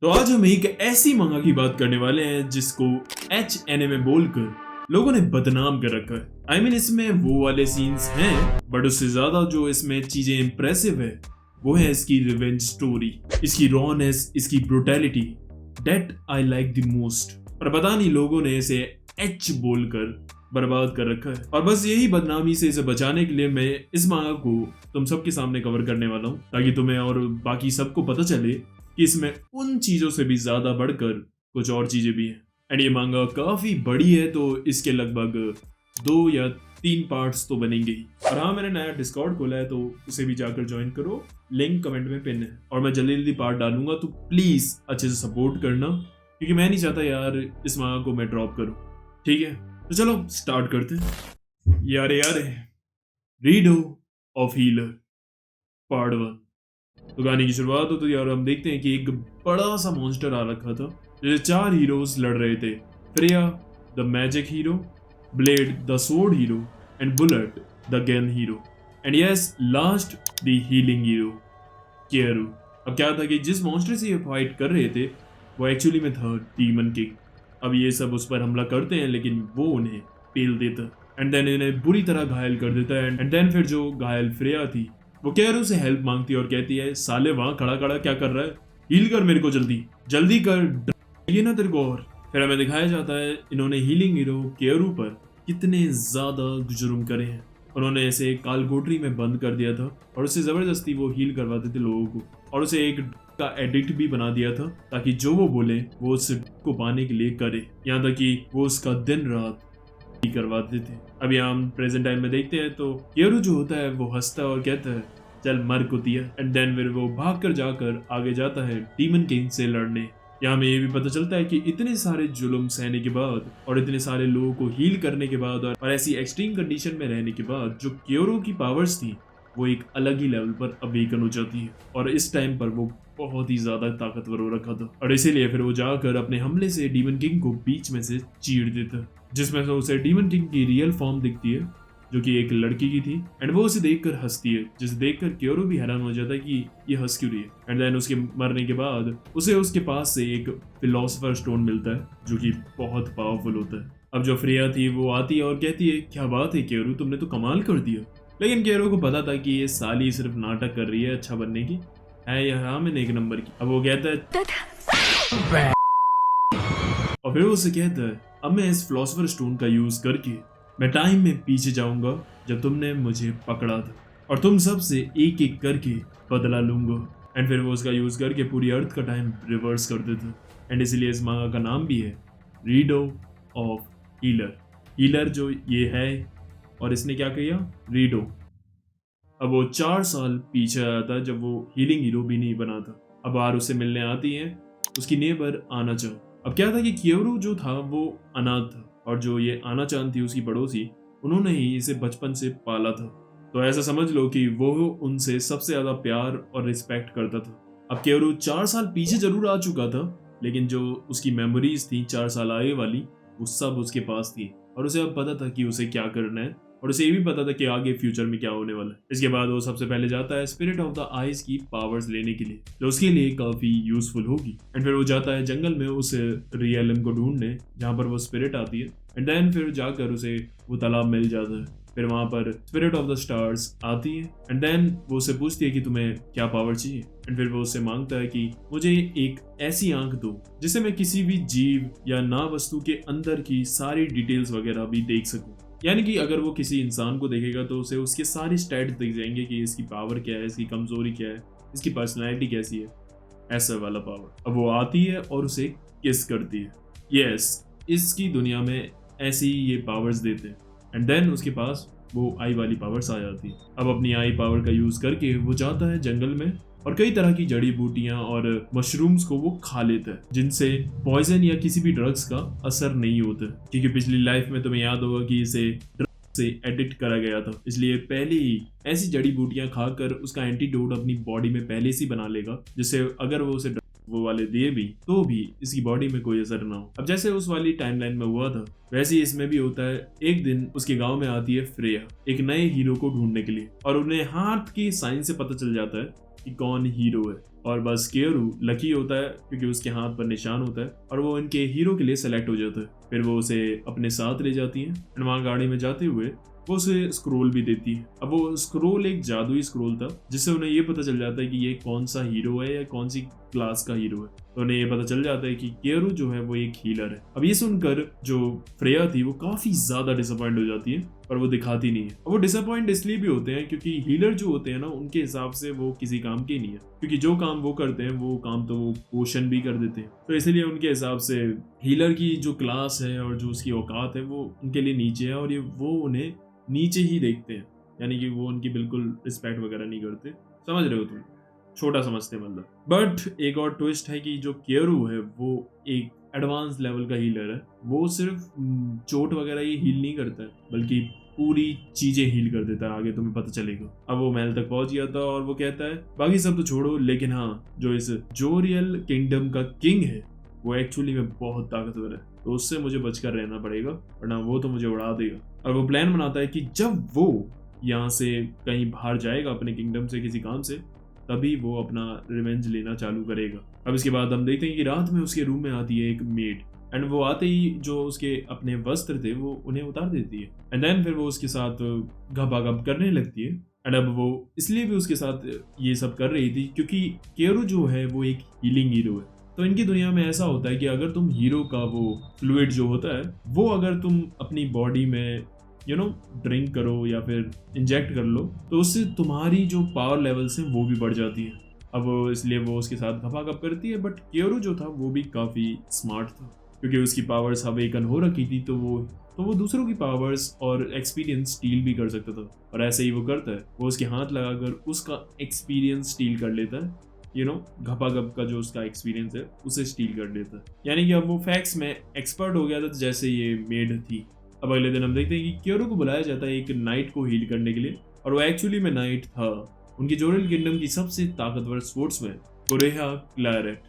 तो आज हम एक ऐसी मंगा की बात करने वाले हैं जिसको एच एनिमे बोलकर लोगों ने बदनाम कर रखा है। I mean, इसमें वो वाले सीन्स हैं बट उससे ज्यादा जो इसमें चीजें इंप्रेसिव है वो है इसकी रिवेंज स्टोरी, इसकी रॉनेस, इसकी brutality. That I like the most. पर पता नहीं लोगों ने इसे एच बोलकर बर्बाद कर रखा है और बस यही बदनामी से इसे बचाने के लिए मैं इस मांगा को तुम सबके सामने कवर करने वाला हूँ ताकि तुम्हें और बाकी सबको पता चले कि इसमें उन चीजों से भी ज्यादा बढ़कर कुछ और चीजें भी हैं। एंड ये मांगा काफी बड़ी है तो इसके लगभग 2 या 3 पार्ट्स तो बनेंगे ही। और हाँ, मैंने नया डिस्कॉर्ड खोला है तो उसे भी जाकर ज्वाइन करो, लिंक कमेंट में पिन है। और मैं जल्दी जल्दी पार्ट डालूंगा तो प्लीज अच्छे से सपोर्ट करना क्योंकि मैं नहीं चाहता यार इस मांगा को मैं ड्रॉप करूं। ठीक है, तो चलो स्टार्ट करते हैं। यारे रीडो ऑफ हीलर पार्ट 1। तो गाने की शुरुआत हो तो यार हम देखते हैं कि एक बड़ा सा मॉन्स्टर आ रखा था जिसे 4 हीरोज लड़ रहे थे। Freya the magic hero, blade the sword hero and bullet the gun hero and yes last the healing hero केयरू। अब क्या था कि जिस मॉन्स्टर से ये फाइट कर रहे थे वो एक्चुअली में था डीमन किंग। अब ये सब उस पर हमला करते हैं लेकिन वो उन्हें पेल देता एंड देन इन्हें बुरी तरह घायल कर देता है। एंड देन फिर जो घायल फ्रेया थी वो केयरू से हेल्प मांगती है और कहती है साले वहां खड़ा खड़ा क्या कर रहा है, हील कर मेरे को, जल्दी जल्दी कर, ये ना तेरे को। और फिर हमें दिखाया जाता है इन्होंने हीलिंग हीरो केयरू पर कितने ज्यादा जुर्म करे हैं। उन्होंने इसे कालकोठरी में बंद कर दिया था और उससे जबरदस्ती वो हील करवाते थे लोगों को और उसे एक का एडिक्ट भी बना दिया था ताकि जो वो बोले वो उस को पाने के लिए करे, यहाँ तक कि वो उसका दिन रात ही करवाते थे। अब यहाँ हम प्रेजेंट टाइम में देखते हैं तो केयरू जो होता है वो हंसता है और कहता है चल मर कुतिया। एंड देन फिर वो भाग कर जाकर आगे जाता है डीमन किंग से लड़ने। यहाँ में ये भी पता चलता है कि इतने सारे जुल्म सहने के बाद और इतने सारे लोगों को हील करने के बाद और ऐसी एक्सट्रीम कंडीशन में रहने के बाद जो केयरू की पावर्स थी वो एक अलग ही लेवल पर अवेकन हो जाती है और इस टाइम पर वो बहुत ही ज्यादा ताकतवर हो रखा था और इसीलिए फिर वो जाकर अपने हमले से डीमन किंग को बीच में से चीर देता, जिसमें से उसे डीमन किंग की रियल फॉर्म दिखती है जो कि एक लड़की की थी। एंड वो उसे देखकर हंसती है जिसे देखकर केयरू भी हैरान हो जाता है कि ये हंस क्यों रही है। एंड देन उसके मरने के बाद उसे उसके पास से एक फिलोसोफर स्टोन मिलता है जो कि बहुत पावरफुल होता है। अब जो फ्रेया थी वो आती है और कहती है क्या बात है केयरू, तुमने तो कमाल कर दिया। लेकिन केयरू को पता था कि ये साली सिर्फ नाटक कर रही है अच्छा बनने की, है यह रामन एक नंबर की। अब वो कहता है और फिर वो उसे कहता है अब मैं इस फिलोसोफर स्टोन का यूज करके मैं टाइम में पीछे जाऊंगा जब तुमने मुझे पकड़ा था और तुम सब से एक एक करके बदला लूंगा। एंड फिर वो उसका यूज करके पूरी अर्थ का टाइम रिवर्स कर देता। एंड इसीलिए इस मांगा का नाम भी है रीडो ऑफ हीलर। हीलर जो ये है और इसने क्या किया, रीडो। अब वो 4 साल पीछे आया था जब वो हीलिंग हीरो भी नहीं बना था। अब बाहर उससे मिलने आती है उसकी नेबर आना-चान। अब क्या था कि केयरू जो था वो अनाथ था और जो ये आना-चान थी उसकी पड़ोसी, उन्होंने ही इसे बचपन से पाला था। तो ऐसा समझ लो कि वो उनसे सबसे ज्यादा प्यार और रिस्पेक्ट करता था। अब केयरू 4 साल पीछे जरूर आ चुका था लेकिन जो उसकी मेमोरीज थी 4 साल आगे वाली वो सब उसके पास थी और उसे अब पता था कि उसे क्या करना है और उसे ये भी पता था कि आगे फ्यूचर में क्या होने वाला है। इसके बाद वो सबसे पहले जाता है स्पिरिट ऑफ द आइज की पावर्स लेने के लिए जो उसके लिए काफी यूजफुल होगी। एंड फिर वो जाता है जंगल में उस रियलम को ढूंढने जहाँ पर वो स्पिरिट आती है। एंड देन फिर जाकर उसे वो तालाब मिल जाता है। फिर वहां पर स्पिरिट ऑफ द स्टार्स आती है एंड देन वो उसे पूछती है कि तुम्हें क्या पावर चाहिए। एंड फिर वो उससे मांगता है कि मुझे एक ऐसी आंख दो जिससे मैं किसी भी जीव या ना वस्तु के अंदर की सारी डिटेल्स वगैरह भी देख सकूं। यानी कि अगर वो किसी इंसान को देखेगा तो उसे उसके सारी स्टैट्स दिख जाएंगे कि इसकी पावर क्या है, इसकी कमजोरी क्या है, इसकी पर्सनैलिटी कैसी है, ऐसा वाला पावर। अब वो आती है और उसे किस करती है। यस, इसकी दुनिया में ऐसी ये पावर्स देते हैं। एंड देन उसके पास वो आई वाली पावर्स आ जाती है। अब अपनी आई पावर का यूज करके वो जाता है जंगल में और कई तरह की जड़ी बूटियां और मशरूम्स को वो खा लेता है जिनसे पॉइजन या किसी भी ड्रग्स का असर नहीं होता, क्योंकि पिछली लाइफ में तुम्हें याद होगा कि इसे ड्रग्स से एडिक्ट करा गया था। इसलिए पहले ही ऐसी जड़ी बूटियां खाकर उसका एंटीडोट अपनी बॉडी में पहले से बना लेगा जिससे अगर वो उसे वो वाले दिए भी तो भी इसकी बॉडी में कोई असर ना हो। अब जैसे उस वाली टाइमलाइन में हुआ था वैसे ही इसमें भी होता है। एक दिन उसके गांव में आती है फ्रेया एक नए हीरो को ढूंढने के लिए और उन्हें हाथ की साइन से पता चल जाता है कि कौन हीरो है। और बस केयरू लकी होता है क्योंकि उसके हाथ पर निशान होता है और वो इनके हीरो के लिए सेलेक्ट हो जाता है। फिर वो उसे अपने साथ ले जाती है और वहाँ गाड़ी में जाते हुए वो उसे स्क्रोल भी देती है। अब वो स्क्रोल एक जादुई स्क्रोल था जिससे उन्हें ये पता चल जाता है कि ये कौन सा हीरो है या कौन सी क्लास का हीरो है। तो उन्हें ये पता चल जाता है कि केयरू जो है वो एक हीलर है। अब ये सुनकर जो फ्रेया थी वो काफी ज्यादा डिसअपॉइंट हो जाती है पर वो दिखाती नहीं है। अब वो डिसअपॉइंट इसलिए भी होते हैं क्योंकि हीलर जो होते हैं ना उनके हिसाब से वो किसी काम के नहीं है, क्योंकि जो काम वो करते हैं वो काम तो वो पोषण भी कर देते हैं। तो इसलिए उनके हिसाब से हीलर की जो क्लास है और जो उसकी औकात है वो उनके लिए नीचे है और ये वो उन्हें नीचे ही देखते हैं, यानी कि वो उनकी बिल्कुल रिस्पेक्ट वगैरह नहीं करते। समझ रहे हो तुम, छोटा समझते मतलब। बट एक और ट्विस्ट है कि जो केयरू है वो एक एडवांस लेवल का हीलर है। वो सिर्फ चोट वगैरह ये हील नहीं करता है बल्कि पूरी चीजें हील कर देता है। आगे तुम्हें पता चलेगा। अब वो महल तक पहुंच गया था और वो कहता है बाकी सब तो छोड़ो, लेकिन हाँ जो इस जोरियल किंगडम का किंग है वो एक्चुअली में बहुत ताकतवर है, तो उससे मुझे बचकर रहना पड़ेगा वरना वो तो मुझे उड़ा देगा। और वो प्लान बनाता है कि जब वो यहाँ से कहीं बाहर जाएगा अपने किंगडम से किसी काम से तभी वो अपना रिवेंज लेना चालू करेगा। अब इसके बाद हम देखते हैं कि रात में उसके रूम में आती है एक मेड एंड वो आते ही जो उसके अपने वस्त्र थे वो उन्हें उतार देती है एंड देन फिर वो उसके साथ घपाघप करने लगती है। एंड अब वो इसलिए भी उसके साथ ये सब कर रही थी क्योंकि केयरू जो है वो एक हीलिंग हीरो है। तो इनकी दुनिया में ऐसा होता है कि अगर तुम हीरो का वो फ्लूइड जो होता है वो अगर तुम अपनी बॉडी में ड्रिंक करो या फिर इंजेक्ट कर लो तो उससे तुम्हारी जो पावर लेवल्स हैं वो भी बढ़ जाती है। अब इसलिए वो उसके साथ घपाघप करती है। बट केयरू जो था वो भी काफ़ी स्मार्ट था क्योंकि उसकी पावर्स अवेकन हो रखी थी, तो वो दूसरों की पावर्स और एक्सपीरियंस स्टील भी कर सकता था। और ऐसे ही वो करता है, वो उसके हाथ लगाकर उसका एक्सपीरियंस स्टील कर लेता है। घपाघप का जो उसका एक्सपीरियंस है उसे स्टील कर लेता है। यानी कि अब वो फैक्ट्स में एक्सपर्ट हो गया था जैसे ये मेड थी। अब अगले दिन हम देखते हैं कि केयरू को बुलाया जाता है एक नाइट को हील करने के लिए और वो एक्चुअली में नाइट था उनकी जोरियल किंगडम की सबसे ताकतवर स्पोर्ट्समैन कोरेहा क्लैरेट,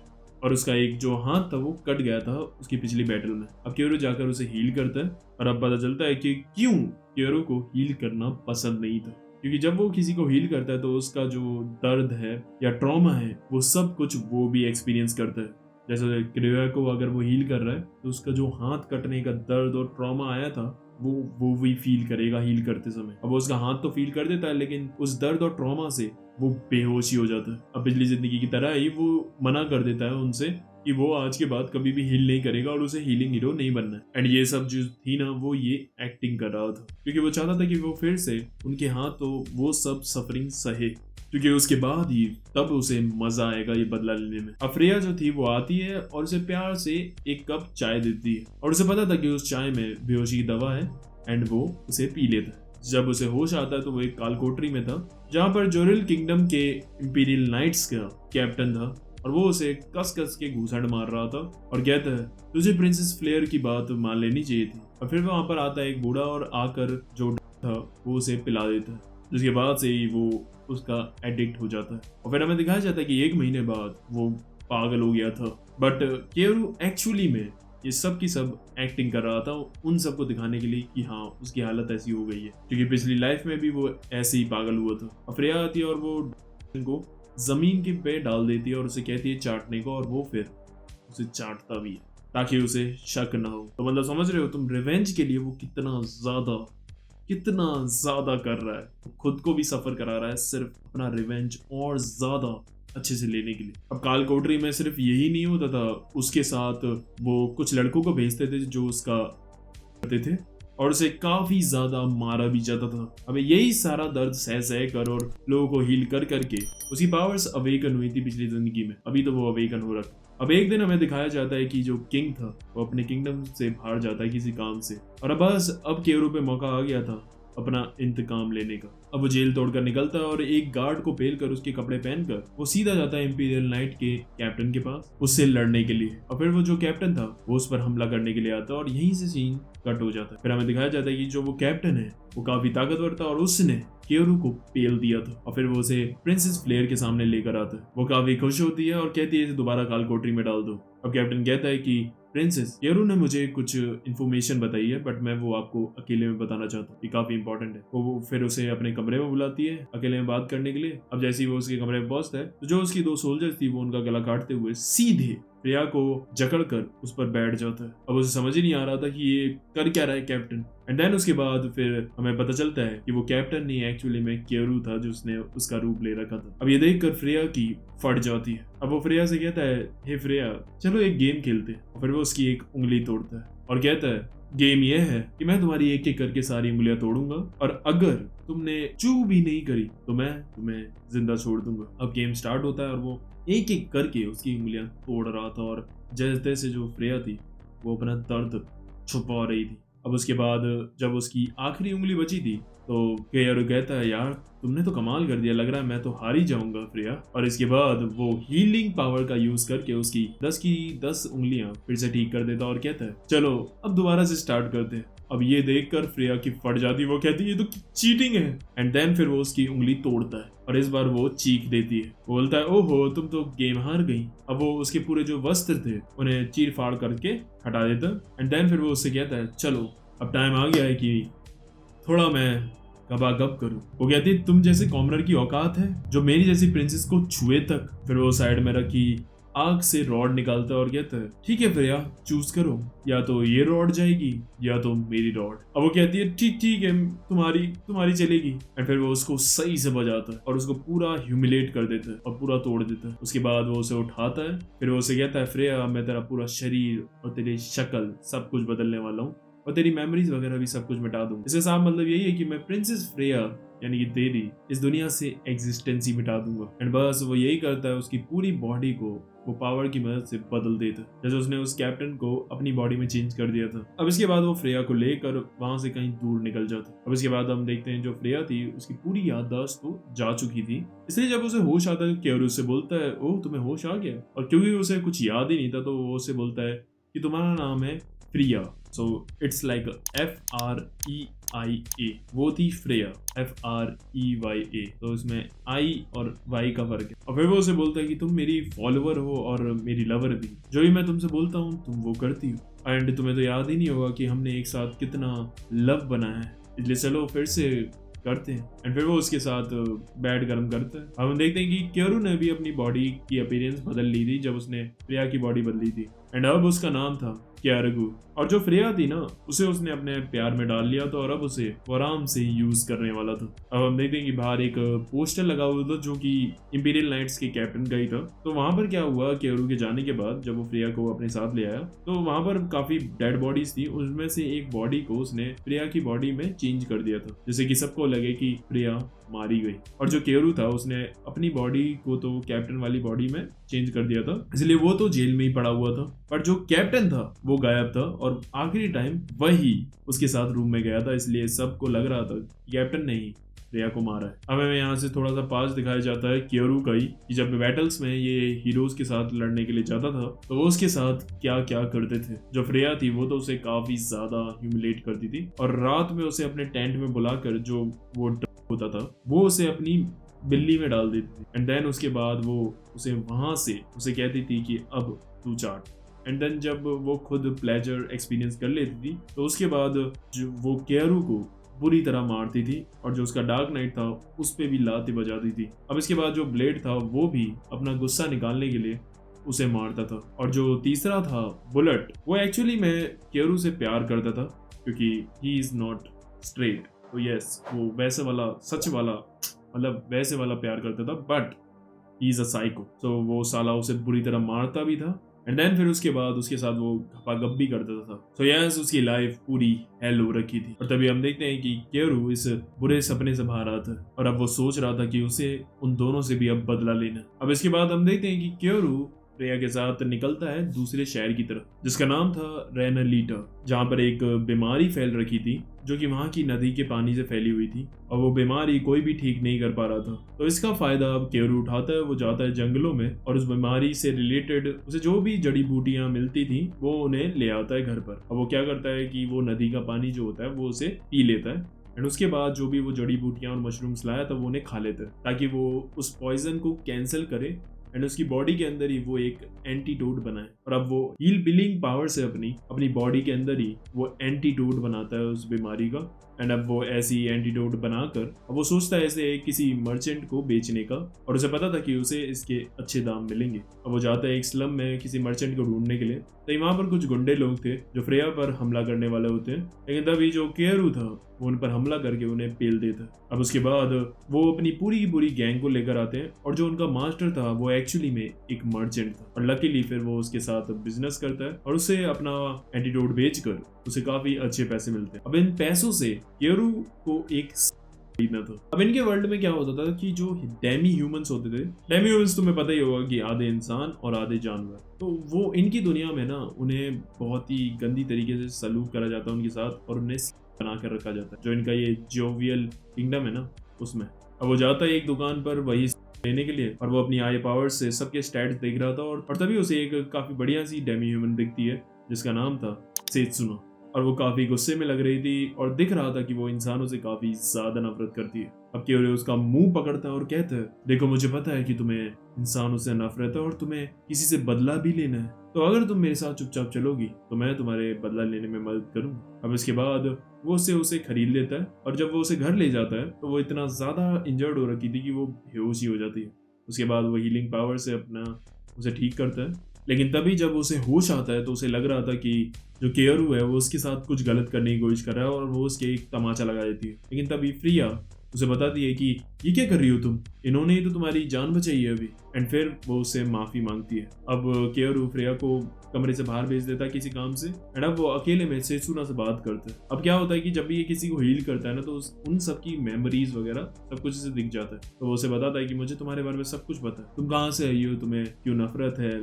और उसका एक जो हाथ था वो कट गया था उसकी पिछली बैटल में। अब केयरू जाकर उसे हील करता है और अब पता चलता है कि क्यों केयरू को हील करना पसंद नहीं था, क्योंकि जब वो किसी को हील करता है तो उसका जो दर्द है या ट्रॉमा है वो सब कुछ वो भी एक्सपीरियंस करता है। जैसे क्रिया को अगर वो हील कर रहा है तो उसका जो हाथ कटने का दर्द और ट्रॉमा आया था वो भी फील करेगा हील करते समय। अब उसका हाथ तो फील कर देता है लेकिन उस दर्द और ट्रॉमा से वो बेहोशी हो जाता है। अब पिछली जिंदगी की तरह ही वो मना कर देता है उनसे कि वो आज के बाद कभी भी हील नहीं करेगा और उसे हीलिंग हीरो नहीं बनना है। एंड ये सब जो थी ना वो ये एक्टिंग कर रहा था क्योंकि वो चाहता था कि वो फिर से उनके हाथ तो वो सब सफरिंग सहे, क्योंकि उसके बाद ही तब उसे मजा आएगा ये बदला लेने में। अफ्रिया जो थी वो आती है और उसे प्यार से एक कप चाय देती है और उसे पता था कि उस चाय में बेहोशी की दवा है एंड वो उसे पी लेता है। जब उसे होश आता है तो वो एक कालकोठरी में था जहाँ पर जोरियल किंगडम के इंपीरियल नाइट्स का कैप्टन था और वो उसे कस कस के घूसड़ मार रहा था और कहता है तुझे प्रिंसेस फ्लेयर की बात मान लेनी चाहिए थी। और फिर वहां पर आता है एक बूढ़ा और आकर जो था वो उसे पिला देता है, जिसके बाद से ही वो उसका एडिक्ट हो जाता है। और फिर हमें दिखाया जाता है कि 1 महीने बाद वो पागल हो गया था। बट केयरू एक्चुअली में ये सब की सब एक्टिंग कर रहा था उन सबको दिखाने के लिए कि हाँ उसकी हालत ऐसी हो गई है, क्योंकि पिछली लाइफ में भी वो ऐसे ही पागल हुआ था। अफ्रिया आती है और वो को जमीन के पे डाल देती है और उसे कहती है चाटने को और वो फिर उसे चाटता भी है ताकि उसे शक ना हो। तो मतलब समझ रहे हो तुम रिवेंज के लिए वो कितना ज्यादा कर रहा है, खुद को भी सफर करा रहा है सिर्फ अपना रिवेंज और ज्यादा अच्छे से लेने के लिए। अब कालकोठरी में सिर्फ यही नहीं होता था, उसके साथ वो कुछ लड़कों को भेजते थे जो उसका करते थे और उसे काफी ज्यादा मारा भी जाता था। अब यही सारा दर्द सह कर और लोगों को हील कर करके उसकी पावर्स अवेकन हुई थी पिछली जिंदगी में, अभी तो वो अवेकन हो रहा। अब एक दिन हमें दिखाया जाता है कि जो किंग था वो अपने किंगडम से बाहर जाता है किसी काम से और अब केयरू पे मौका आ गया था अपना इंतकाम लेने का। अब वो जेल तोड़कर निकलता है और एक गार्ड को पेल कर उसके कपड़े पहनकर वो सीधा जाता है इंपीरियल नाइट के कैप्टन के पास उससे लड़ने के लिए। और फिर वो जो कैप्टन था वो उस पर हमला करने के लिए आता है और यहीं से सीन कट हो जाता है। फिर हमें दिखाया जाता है कि जो वो कैप्टन है वो काफी ताकतवर था और उसने केयरू को पेल दिया था और फिर वो उसे प्रिंसेस फ्लेयर के सामने लेकर आता है। वो काफी खुश होती है और कहती है इसे दोबारा कालकोठरी में डाल दो। अब कैप्टन कहता है कि प्रिंसेस केरू ने मुझे कुछ इन्फॉर्मेशन बताई है, बट मैं वो आपको अकेले में बताना चाहता हूँ, ये काफी इंपॉर्टेंट है। वो फिर उसे अपने कमरे में बुलाती है अकेले में बात करने के लिए। अब जैसे ही वो उसके कमरे में पहुंचता है तो जो उसकी 2 सोल्जर्स थी वो उनका गला काटते हुए सीधे प्रिया को जकड़कर उस पर बैठ जाता है। अब उसे समझ ही नहीं आ रहा था कि ये कर क्या रहा है कैप्टन। एंड देन उसके बाद फिर हमें पता चलता है कि वो कैप्टन नहीं एक्चुअली में केरू था जिसने उसका रूप ले रखा था। अब ये देखकर फ्रेया की फट जाती है। अब वो फ्रेया से कहता है, हे फ्रेया चलो एक गेम खेलते हैं। और फिर वो उसकी एक उंगली तोड़ता है और कहता है, गेम ये है कि मैं तुम्हारी एक एक करके सारी उंगलियां तोड़ूंगा और अगर तुमने चू भी नहीं करी तो मैं तुम्हें जिंदा छोड़ दूंगा। अब गेम स्टार्ट होता है और वो एक एक करके उसकी उंगलियां तोड़ रहा था और जैसे तैसे जो फ्रेया थी वो अपना दर्द छुपा रही थी। अब उसके बाद जब उसकी आखिरी उंगली बची थी तो केरू कहता है, यार तुमने तो कमाल कर दिया, लग रहा है मैं तो हार ही जाऊंगा फ्रेया। और इसके बाद वो हीलिंग पावर का यूज करके उसकी 10 की 10 उंगलियां फिर से ठीक कर देता और कहता है, चलो अब दोबारा से स्टार्ट करते हैं। अब ये देखकर फ्रेया की फट जाती, वो कहती है ये तो चीटिंग है। एंड देन फिर वो उसकी उंगली तोड़ता है और इस बार वो चीख देती है, बोलता है, ओहो तुम तो गेम हार गई। अब वो उसके पूरे जो वस्त्र थे उन्हें चीर फाड़ करके हटा देता। एंड देन फिर वो उससे कहता है, चलो अब टाइम आ गया है कि थोड़ा मैं गप करूं। वो कहती है, तुम जैसे कॉमनर की औकात है जो मेरी जैसी प्रिंसेस को छुए तक। फिर वो साइड में रखी आग से रॉड निकालता है और कहता है, ठीक है फ्रेया चूज करो, या तो ये रॉड जाएगी या तो मेरी रॉड। अब वो कहती है, ठीक है तुम्हारी चलेगी। एंड फिर वो उसको सही से बजाता है और उसको पूरा ह्यूमिलेट कर देता है और पूरा तोड़ देता है। उसके बाद वो उसे उठाता है, फिर वो उसे कहता है, फ्रेया मैं तेरा पूरा शरीर और तेरी शक्ल सब कुछ बदलने वाला हूँ और तेरी मेमोरीज वगैरह भी सब कुछ मिटा दूं। इसका साफ मतलब यही है कि मैं प्रिंसेस फ्रेया यानी कि तेरी इस दुनिया से एग्जिस्टेंस ही मिटा दूंगा। एंड बस वो यही करता है, उसकी पूरी बॉडी को वो पावर की मदद से बदल देता है, जैसे उसने उस कैप्टन को अपनी बॉडी में चेंज कर दिया था। अब इसके बाद वो फ्रेया को लेकर वहां से कहीं दूर निकल जाता है। अब इसके बाद हम देखते हैं जो फ्रेया थी उसकी पूरी याददाश्त तो जा चुकी थी, इसलिए जब उसे होश आता है केरू उससे बोलता है, ओह तुम्हें होश आ गया। और क्योंकि उसे कुछ याद ही नहीं था तो वो उससे बोलता है कि तुम्हारा नाम है Freya, so it's like FREIA। वो थी फ्रेया FREYA, तो इसमें I और Y का फर्क है। और फिर वो उसे बोलता है कि तुम मेरी फॉलोअर हो और मेरी लवर भी, जो भी मैं तुमसे बोलता हूँ तुम वो करती हो। एंड तुम्हें तो याद ही नहीं होगा कि हमने एक साथ कितना लव बनाया है, इसलिए चलो फिर से करते हैं। एंड फिर वो उसके साथ बैड गर्म करता है। अब हम देखते हैं कि केरू ने भी अपनी बॉडी की अपीयरेंस बदल ली थी जब उसने फ्रेया की बॉडी बदली थी। एंड अब उसका नाम था क्यारगू। और जो फ्रेया थी ना उसे उसने अपने प्यार में डाल लिया था और अब उसे आराम से यूज करने वाला था। अब हम देखते हैं कि बाहर एक पोस्टर लगा हुआ था जो कि इंपीरियल नाइट्स के कैप्टन का ही था। तो वहां पर क्या हुआ, केरू के जाने के बाद जब वो फ्रेया को अपने साथ ले आया तो वहां पर काफी डेड बॉडीज थी, उसमें से एक बॉडी को उसने फ्रेया की बॉडी में चेंज कर दिया था, जैसे कि सबको लगे कि फ्रेया मारी गई। और जो केरू था उसने अपनी बॉडी को तो कैप्टन वाली बॉडी में चेंज कर दिया था, इसलिए वो तो जेल में ही पड़ा हुआ था। पर जो कैप्टन था वो गायब था और आखिरी टाइम वही उसके साथ रूम में गया था, इसलिए सबको लग रहा था कि कैप्टन नहीं फ्रेया को मारा है। अब हमें यहाँ से थोड़ा सा पास दिखाया जाता है केरू का ही, कि जब बैटल्स में ये हीरोज के साथ लड़ने के लिए जाता था तो वो उसके साथ क्या क्या करते थे। जो फ्रेया थी वो तो उसे काफी ज्यादा ह्यूमिलेट करती थी और रात में उसे अपने टेंट में बुलाकर जो वो होता था वो उसे अपनी बिल्ली में डाल देती थी। एंड देन उसके बाद वो उसे वहां से उसे कहती थी कि अब तू चाट। एंड देन जब वो खुद प्लेजर एक्सपीरियंस कर लेती थी तो उसके बाद जो वो केरू को बुरी तरह मारती थी और जो उसका डार्क नाइट था उस पे भी लाती बजाती थी। अब इसके बाद जो ब्लेड था वो भी अपना गुस्सा निकालने के लिए उसे मारता था। और जो तीसरा था बुलेट, वो एक्चुअली मैं केरू से प्यार करता था क्योंकि ही इज नॉट स्ट्रेट, तो यस वो वैसे वाला सच वाला मतलब वैसे वाला प्यार करता था, but he is a psycho. तो वो साला उसे बुरी तरह मारता भी था एंड देन फिर उसके बाद उसके साथ वो गप भी करता था। सो यस उसकी लाइफ पूरी हेल हो रखी थी। और तभी हम देखते हैं कि केरू इस बुरे सपने से बाहर आता है और अब वो सोच रहा था कि उसे उन दोनों से भी अब बदला लेना। अब इसके बाद हम देखते हैं कि केरू फ्रेया के साथ निकलता है दूसरे शहर की तरफ जिसका नाम था रेनालीटा, जहाँ पर एक बीमारी फैल रखी थी जो कि वहाँ की नदी के पानी से फैली हुई थी और वो बीमारी कोई भी ठीक नहीं कर पा रहा था। तो इसका फायदा अब केरू उठाता है, वो जाता है जंगलों में और उस बीमारी से रिलेटेड उसे जो भी जड़ी बूटियां मिलती थी वो उन्हें ले आता है घर पर। अब वो क्या करता है कि वो नदी का पानी जो होता है वो उसे पी लेता है एंड उसके बाद जो भी वो जड़ी बूटियां और मशरूम्स लाया था वो उन्हें खा लेता है ताकि वो उस पॉइजन को कैंसिल करे एंड उसकी बॉडी के अंदर ही वो एक एंटीडोट बनाए। और अब वो हील बिलिंग पावर से अपनी बॉडी के अंदर ही वो एंटीडोट बनाता है उस बीमारी का। एंड अब वो ऐसी एंटीडोट बनाकर अब वो सोचता है इसे किसी मर्चेंट को बेचने का, और उसे पता था कि उसे इसके अच्छे दाम मिलेंगे। अब वो जाता है एक स्लम में किसी मर्चेंट को ढूंढने के लिए। तो वहां पर कुछ गुंडे लोग थे जो फ्रेया पर हमला करने वाले होते हैं, लेकिन तभी जो केयरू था वो उन पर हमला करके उन्हें पेल देता है। अब उसके बाद वो अपनी पूरी की पूरी गैंग को लेकर आते हैं, और जो उनका मास्टर था वो एक्चुअली में एक मर्चेंट था, और लकीली फिर वो उसके साथ बिजनेस करता है और उसे अपना एंटीडोट बेचकर उसे काफी अच्छे पैसे मिलते हैं। अब इन पैसों से केयरू को एक खरीदना था। अब इनके वर्ल्ड में क्या होता था कि जो डेमी ह्यूमंस होते थे, डेमी ह्यूमंस तुम्हें पता ही होगा कि आधे इंसान और आधे जानवर, तो वो इनकी दुनिया में ना उन्हें बहुत ही गंदी तरीके से सलूक करा जाता है उनके साथ, और उन्हें बना कर रखा जाता है। जो इनका ये जोवियल किंगडम है ना उसमें। अब वो जाता है एक दुकान पर वही लेने के लिए, और वो अपनी आई पावर से सबके स्टैट्स देख रहा था, और तभी उसे एक काफी बढ़िया सी डेमी ह्यूमन दिखती है जिसका नाम था सेत्सुना, और वो काफी गुस्से में लग रही थी और दिख रहा था कि वो इंसानों से काफी ज्यादा नफरत करती है। अब केवल उसका मुंह पकड़ता है और कहता है, देखो मुझे पता है कि तुम्हें इंसानों से नफरत है और तुम्हें किसी से बदला भी लेना है, तो अगर तुम मेरे साथ चुपचाप चलोगी तो मैं तुम्हारे बदला लेने में मदद करूंगा। अब इसके बाद वो उसे खरीद लेता है, और जब वो उसे घर ले जाता है तो वो इतना ज्यादा इंजर्ड हो रखी थी कि वो बेहोश ही हो जाती है। उसके बाद वो हीलिंग पावर से उसे ठीक करता है, लेकिन तभी जब उसे होश आता है तो उसे लग रहा था कि जो केयरू है वो उसके साथ कुछ गलत करने की कोशिश कर रहा है, और वो उसके एक तमाचा लगा देती है। लेकिन तभी फ्रिया उसे बताती है कि ये क्या कर रही हो तुम, इन्होंने ही तो तुम्हारी जान बचाई है अभी। एंड फिर वो उससे माफी मांगती है। अब केयरू फ्रिया को कमरे से बाहर भेज देता है किसी काम से, एंड अब वो अकेले में सेत्सुना से बात करता है। अब क्या होता है कि जब भी ये किसी को हील करता है ना, तो उन सब की मेमोरीज वगैरह सब कुछ इसे दिख जाता है। तो वो उसे बताता है कि मुझे तुम्हारे बारे में सब कुछ पता है, तुम कहाँ से आई हो, तुम्हें क्यों नफरत है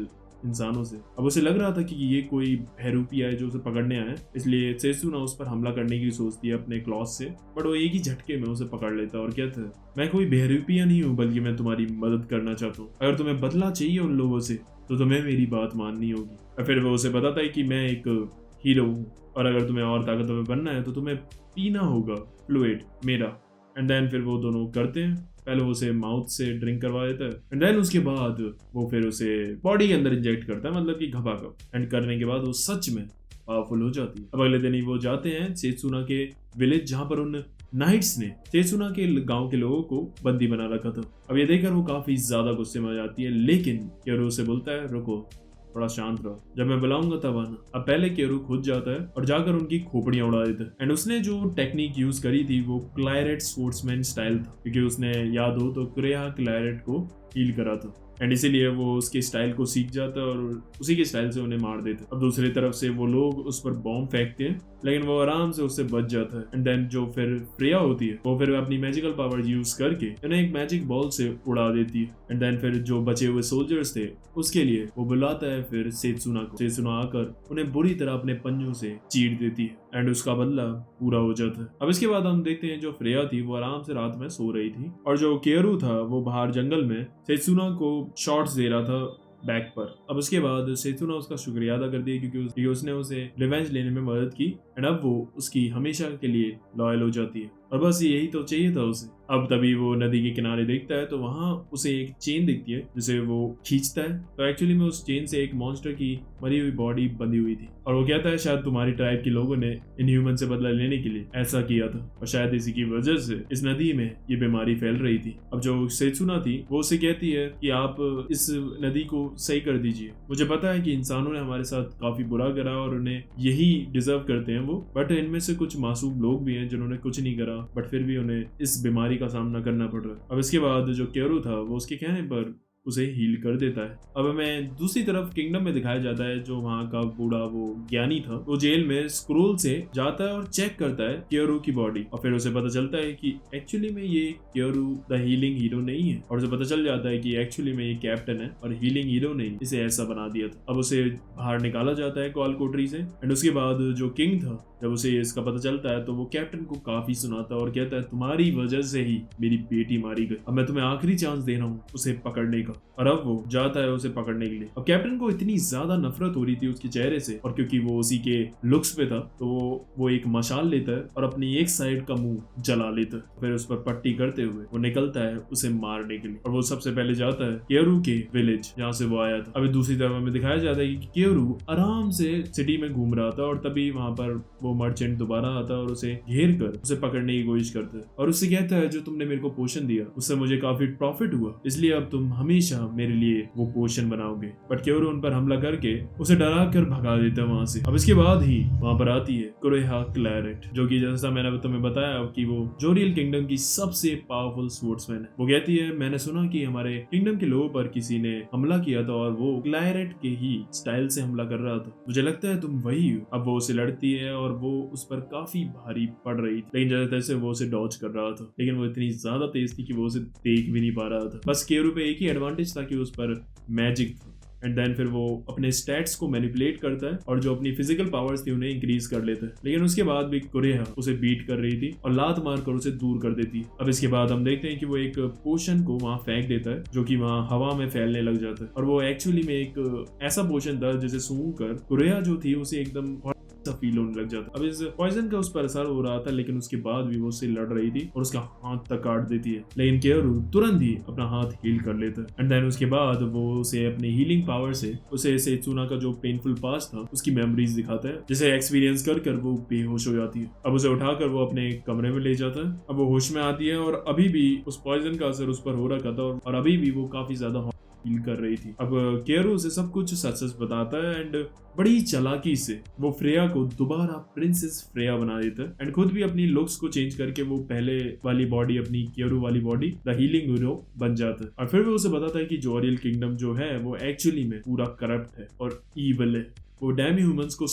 इंसानों से। अब उसे लग रहा था कि ये कोई बहरूपिया है जो उसे पकड़ने आया है, इसलिए सेत्सुना उस पर हमला करने की सोचती है अपने क्लॉस से, बट वो एक ही झटके में उसे पकड़ लेता है और कहता है, मैं कोई बहरूपिया नहीं हूँ, बल्कि मैं तुम्हारी मदद करना चाहता हूँ। अगर तुम्हें बदला चाहिए उन लोगों से तो तुम्हें मेरी बात माननी होगी। और फिर वो उसे बताता है कि मैं एक हीरो हूँ, और अगर तुम्हें और ताकतवर बनना है तो तुम्हें पीना होगा फ्लूइड मेरा। एंड देन फिर वो दोनों करते हैं। पहले वो उसे माउथ से ड्रिंक करवा देता है, एंड देन उसके बाद वो फिर उसे बॉडी के अंदर इंजेक्ट करता है, मतलब कि घपाघप। एंड करने के बाद वो सच में पावरफुल हो जाती है। अब अगले दिन ही वो जाते हैं सेत्सुना के विलेज, जहां पर उन नाइट्स ने सेत्सुना के गांव के लोगों को बंदी बना रखा था। अब ये देखकर वो काफी ज्यादा गुस्से में आ जाती है, लेकिन केयरू उसे बोलता है, रुको, थोड़ा शांत रहो, जब मैं बुलाऊंगा तब आना। अब पहले केयरू खुद जाता है और जाकर उनकी खोपड़ियां उड़ा देता है। एंड उसने जो टेक्निक यूज करी थी वो क्लायरेट स्पोर्ट्समैन स्टाइल था, क्योंकि उसने याद हो तो क्रेहा क्लायरेट को हील करा था, एंड इसीलिए वो उसके स्टाइल को सीख जाता है और उसी के स्टाइल से उन्हें मार देता है। अब दूसरी तरफ से वो लोग उस पर बॉम्ब फेंकते हैं, लेकिन वो आराम से उससे बच जाता है। एंड देन जो फिर फ्रेया होती है वो फिर अपनी मैजिकल पावर यूज करके उन्हें एक मैजिक बॉल से उड़ा देती है। एंड देन फिर जो बचे हुए सोल्जर्स थे उसके लिए वो बुलाता है फिर सेत्सुना को। सेत्सुना आकर उन्हें बुरी तरह अपने पंजों से चीर देती है, एंड उसका बदला पूरा हो जाता है। अब इसके बाद हम देखते हैं जो फ्रेया थी वो आराम से रात में सो रही थी, और जो केयरू था वो बाहर जंगल में सेत्सुना को शॉट्स दे रहा था बैक पर। अब उसके बाद सेत्सुना उसका शुक्रिया अदा करती है क्योंकि उसने उसे रिवेंज लेने में मदद की, एंड अब वो उसकी हमेशा के लिए लॉयल हो जाती है, और बस यही तो चाहिए था उसे। अब तभी वो नदी के किनारे देखता है तो वहां उसे एक चेन दिखती है जिसे वो खींचता है, तो एक्चुअली में उस चेन से एक मॉन्स्टर की मरी हुई बॉडी बंधी हुई थी, और वो कहता है शायद तुम्हारी ट्राइब के लोगों ने इन ह्यूमन से बदला लेने के लिए ऐसा किया था, और शायद इसी की वजह से इस नदी में ये बीमारी फैल रही थी। अब जो सेत्सुना थी वो उसे कहती है कि आप इस नदी को सही कर दीजिए, मुझे पता है कि इंसानों ने हमारे साथ काफी बुरा करा और उन्हें यही डिजर्व करते हैं वो, बट इनमें से कुछ मासूम लोग भी हैं जिन्होंने कुछ नहीं करा, बट फिर भी उन्हें इस बीमारी का सामना करना पड़ रहा है। अब इसके बाद जो केयरू था वो उसके कहने पर उसे हील कर देता है। अब हमें दूसरी तरफ किंगडम में दिखाया जाता है जो वहाँ का बूढ़ा वो ज्ञानी था, वो जेल में स्क्रोल से जाता है और चेक करता है केयरू की बॉडी, और फिर उसे पता चलता है कि एक्चुअली में ये केयरू द हीलिंग हीरो नहीं है, और उसे पता चल जाता है कि एक्चुअली में ये कैप्टन है और हीलिंग हीरो ने इसे ऐसा बना दिया था। अब उसे बाहर निकाला जाता है कॉल कोठरी से, एंड उसके बाद जो किंग था जब उसे इसका पता चलता है तो वो कैप्टन को काफी सुनाता है और कहता है तुम्हारी वजह से ही मेरी बेटी मारी गई, अब मैं तुम्हें आखिरी चांस दे रहा हूँ उसे पकड़ने का। का, और अब वो जाता है उसे पकड़ने के लिए। अब कैप्टन को इतनी ज्यादा नफरत हो रही थी उसके चेहरे से, और क्योंकि वो उसी के लुक्स पे था तो वो एक मशाल लेता है और अपनी एक साइड का मुंह जला लेता है। फिर उस पर पट्टी करते हुए वो निकलता है उसे मारने के लिए, और वो सबसे पहले जाता है केरू के विलेज जहाँ से वो आया था। अभी दूसरी तरफ हमें दिखाया जाता है कि केरू आराम से सिटी में घूम रहा था, और तभी वहां पर वो मर्चेंट दोबारा आता है और उसे घेर कर उसे पकड़ने की कोशिश करता है, और उससे कहता है जो तुमने मेरे को पोशन दिया उससे मुझे काफी प्रॉफिट हुआ, इसलिए अब तुम हमेशा मेरे लिए वो पोशन बनाओगे। बट केरू उन पर हमला करके उसे डरा कर भगा देता है वहां से। अब इसके बाद ही वहां पर आती है कुरेहा क्लैरेट, जो कि जैसा मैंने तुम्हें बताया कि वो जोरियल किंगडम की सबसे पावरफुल स्पोर्ट्समैन है। वो कहती है मैंने सुना कि हमारे किंगडम के लोगों पर किसी ने हमला किया था और वो क्लैरेट के ही स्टाइल से हमला कर रहा था, मुझे लगता है तुम वही हो। अब वो उसे लड़ती है और वो उस पर काफी भारी पड़ रही थी, लेकिन जैसे तैसे वो उसे डॉज कर रहा था, लेकिन वो इतनी ज्यादा तेज थी कि वो उसे देख भी नहीं पा रहा था। बस केरू पे एक ही एडवांटेज था कि उस पर मैजिक था, एंड देन फिर वो अपने स्टैट्स को मैनिपुलेट करता है और जो अपनी फिजिकल पावर्स थी उन्हें इंक्रीज कर लेता है। लेकिन उसके बाद भी कुरेहा उसे बीट कर रही थी और लात मार कर उसे दूर कर देती है। अब इसके बाद हम देखते हैं कि वो एक पोशन को वहां फेंक देता है जो कि वहां हवा में फैलने लग जाता है, और वो एक्चुअली में एक ऐसा पोशन था जिसे सूंघ कर कुरेहा जो थी उसे एकदम सा फील होने लग जाता। अब इस पॉइजन का उस पर असर हो रहा था, लेकिन उसके बाद भी वो उससे लड़ रही थी और उसका हाथ तक काट देती है, लेकिन केरू तुरंत ही अपना हाथ हील कर लेता है। एंड देन उसके बाद वो उसे अपने हीलिंग पावर से उसे सेत्सुना का जो पेनफुल पास्ट था उसकी मेमोरीज दिखाता है, जिसे एक्सपीरियंस कर कर वो बेहोश हो जाती है। अब उसे उठाकर वो अपने कमरे में ले जाता है। अब वो होश में आती है और अभी भी उस पॉइजन का असर उस पर हो रखा था और अभी भी वो काफी ज्यादा फील कर रही थी। अब केरू उसे सब कुछ सच सच बताता है एंड बड़ी चालाकी से वो फ्रेया को दोबारा प्रिंसेस फ्रेया बना देता है, एंड खुद भी अपनी लुक्स को चेंज करके वो पहले वाली बॉडी, अपनी केरू वाली बॉडी, द हीलिंग हीरो बन जाता है। और फिर वो उसे बताता है कि जोरियल किंगडम जो है वो एक्चुअली में पूरा करप्ट है और ईविल है। वो डेमी ह्यूमंस को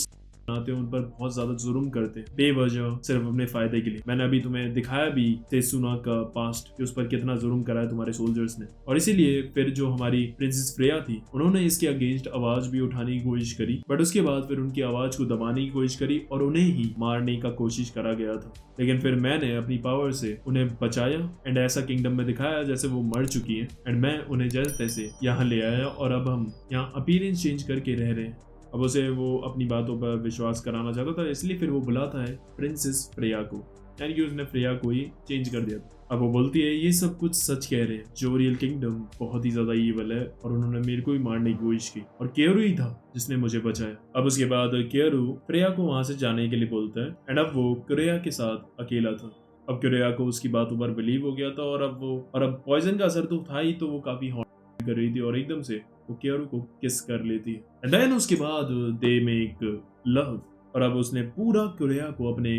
आते हैं, उन पर बहुत ज्यादा जुर्म करते हैं बेवजह सिर्फ अपने फायदे के लिए। मैंने अभी तुम्हें दिखाया भी सेत्सुना का पास्ट कि उस पर कितना जुर्म करा है तुम्हारे सोल्जर्स ने, और इसीलिए फिर जो हमारी प्रिंसेस फ्रेया थी उन्होंने इसके अगेंस्ट आवाज भी उठाने की कोशिश करी, बट उसके बाद फिर उनकी आवाज को दबाने की कोशिश करी और उन्हें ही मारने का कोशिश करा गया था। लेकिन फिर मैंने अपनी पावर से उन्हें बचाया एंड ऐसा किंगडम में दिखाया जैसे वो मर चुकी है, एंड मैं उन्हें जैसे तैसे यहाँ ले आया और अब हम यहाँ अपीयरेंस चेंज करके रह रहे हैं। अब उसे वो अपनी बातों पर विश्वास कराना चाहता था, इसलिए फिर वो बुलाता है प्रिंसेस फ्रेया को, यानी कि उसने फ्रेया को ही चेंज कर दिया था। अब वो बोलती है ये सब कुछ सच कह रहे हैं, जोरियल किंगडम बहुत ही ज्यादा ईविल है और उन्होंने मेरे को ही मारने की कोशिश की और केरू ही था जिसने मुझे बचाया। अब उसके बाद केरू फ्रेया को वहां से जाने के लिए बोलता है, एंड अब वो कुरेहा के साथ अकेला था। अब कुरेहा को उसकी बातों पर बिलीव हो गया था और अब पॉइजन का असर तो था ही, तो वो काफी हॉट कर रही थी और एकदम से वो केरू को किस कर लेती है। एंड देन उसके बाद दे मेक लव, और अब उसने पूरा कुरेहा को अपने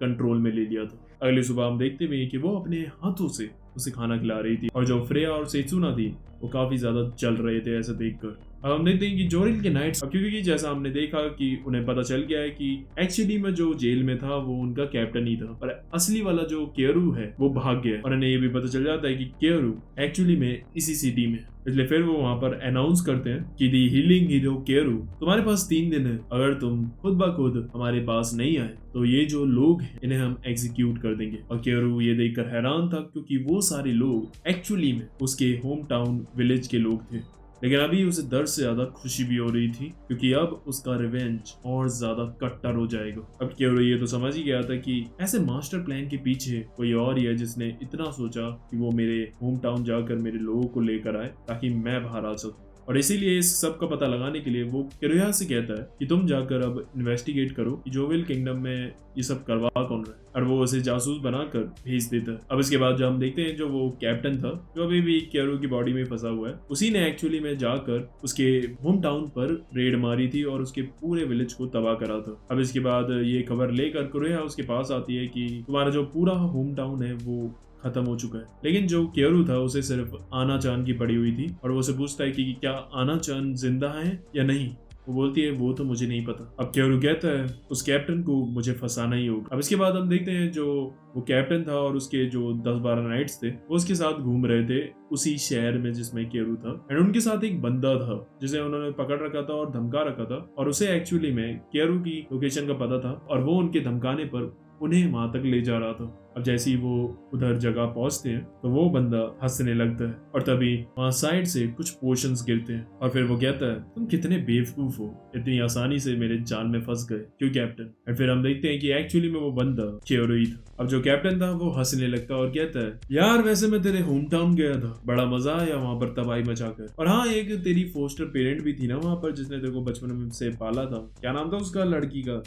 कंट्रोल में ले लिया था। अगली सुबह हम देखते भी कि वो अपने हाथों से उसे खाना खिला रही थी, और जो फ्रेया और सेत्सुना थी वो काफी ज्यादा चल रहे थे ऐसा देखकर। अब हम देखते हैं कि जोरियल के नाइट्स, क्योंकि जैसा हमने देखा कि उन्हें पता चल गया है कि एक्चुअली में जो जेल में था वो उनका कैप्टन ही था, और असली वाला जो केरू है वो भाग गया है, और उन्हें ये भी पता चल जाता है कि केरू एक्चुअली में इसी सिटी में। इसलिए फिर वो वहां पर अनाउंस करते हैं कि दी हीलिंग हीरो केरू, तुम्हारे पास 3 दिन है, अगर तुम खुद ब खुद हमारे पास नहीं आए तो ये जो लोग हैं इन्हें हम एग्जीक्यूट कर देंगे। और केरू ये देखकर हैरान था, क्योंकि वो सारे लोग एक्चुअली में उसके होम टाउन विलेज के लोग थे। लेकिन अभी उसे दर्द से ज्यादा खुशी भी हो रही थी, क्योंकि अब उसका रिवेंज और ज्यादा कट्टर हो जाएगा। अब केरू ये तो समझ ही गया था कि ऐसे मास्टर प्लान के पीछे कोई और ही है जिसने इतना सोचा कि वो मेरे होम टाउन जाकर मेरे लोगों को लेकर आए ताकि मैं बाहर आ सकूं, और इसीलिए इस सब का पता लगाने के लिए वो कुरेहा से कहता है कि तुम जाकर अब इन्वेस्टिगेट करो कि जोरियल किंगडम में ये सब करवा कौन रहा है, और वो उसे जासूस बनाकर भेज देता है। अब इसके बाद जो हम देखते हैं, जो वो कैप्टन था जो अभी भी केरू की बॉडी में फंसा हुआ है, उसी ने एक्चुअली में जाकर उसके होम टाउन पर रेड मारी थी और उसके पूरे विलेज को तबाह करा था। अब इसके बाद ये खबर लेकर कुरेहा उसके पास आती है कि तुम्हारा जो पूरा होम टाउन है वो खत्म हो चुका है। लेकिन जो केरू था उसे सिर्फ आना चान की पड़ी हुई थी, और वो उसे पूछता है कि क्या आना चान जिंदा है या नहीं। वो बोलती है वो तो मुझे नहीं पता। अब केरू कहता है उस कैप्टन को मुझे फंसाना ही होगा। अब इसके बाद हम देखते हैं जो वो कैप्टन था और उसके जो 10-12 नाइट्स थे वो उसके साथ घूम रहे थे उसी शहर में जिसमें केरू था, एंड उनके साथ एक बंदा था जिसे उन्होंने पकड़ रखा था और धमका रखा था, और उसे एक्चुअली में केरू की लोकेशन का पता था और वो उनके धमकाने पर उन्हें वहां तक ले जा रहा था। अब जैसे ही वो उधर जगह पहुंचते हैं तो वो बंदा हंसने लगता है और तभी वहाँ साइड से कुछ पोशंस गिरते हैं और फिर वो कहता है तुम कितने बेवकूफ हो, इतनी आसानी से मेरे जाल में फंस गए क्यों कैप्टन। और फिर हम देखते हैं कि एक्चुअली में वो बंदा क्योरो ही था। अब जो कैप्टन था वो हंसने लगता है और कहता है यार वैसे मैं तेरे होम टाउन गया था, बड़ा मजा आया वहां पर तबाही मचाकर। और हाँ, एक तेरी फोस्टर पेरेंट भी थी ना वहां पर जिसने तेरे को बचपन में से पाला था, क्या नाम था उसका लड़की का?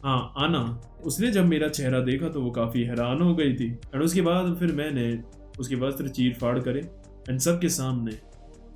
हाँ, आना। उसने जब मेरा चेहरा देखा तो वो काफी हैरान हो गई थी एंड उसके बाद फिर मैंने उसके वस्त्र चीर फाड़ करे एंड सबके सामने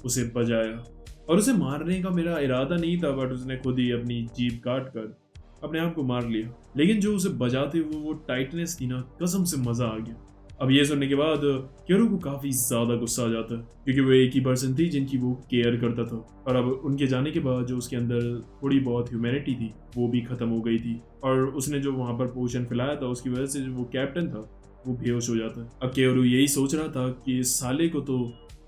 उसे बजाया। और उसे मारने का मेरा इरादा नहीं था, बट उसने खुद ही अपनी जीभ काट कर अपने आप को मार लिया। लेकिन जो उसे बजाते हुए वो टाइटनेस थी ना, कसम से मजा आ गया। अब ये सुनने के बाद क्योरो को काफी ज्यादा गुस्सा आ जाता है क्योंकि वो एक ही पर्सन थी जिनकी वो केयर करता था और अब उनके जाने के बाद जो उसके अंदर थोड़ी बहुत ह्यूमैनिटी थी वो भी खत्म हो गई थी और उसने जो वहां पर पोशन फैलाया था उसकी वजह से जो वो कैप्टन था वो बेहोश हो जाता है। अब क्योरो यही सोच रहा था कि इस साले को तो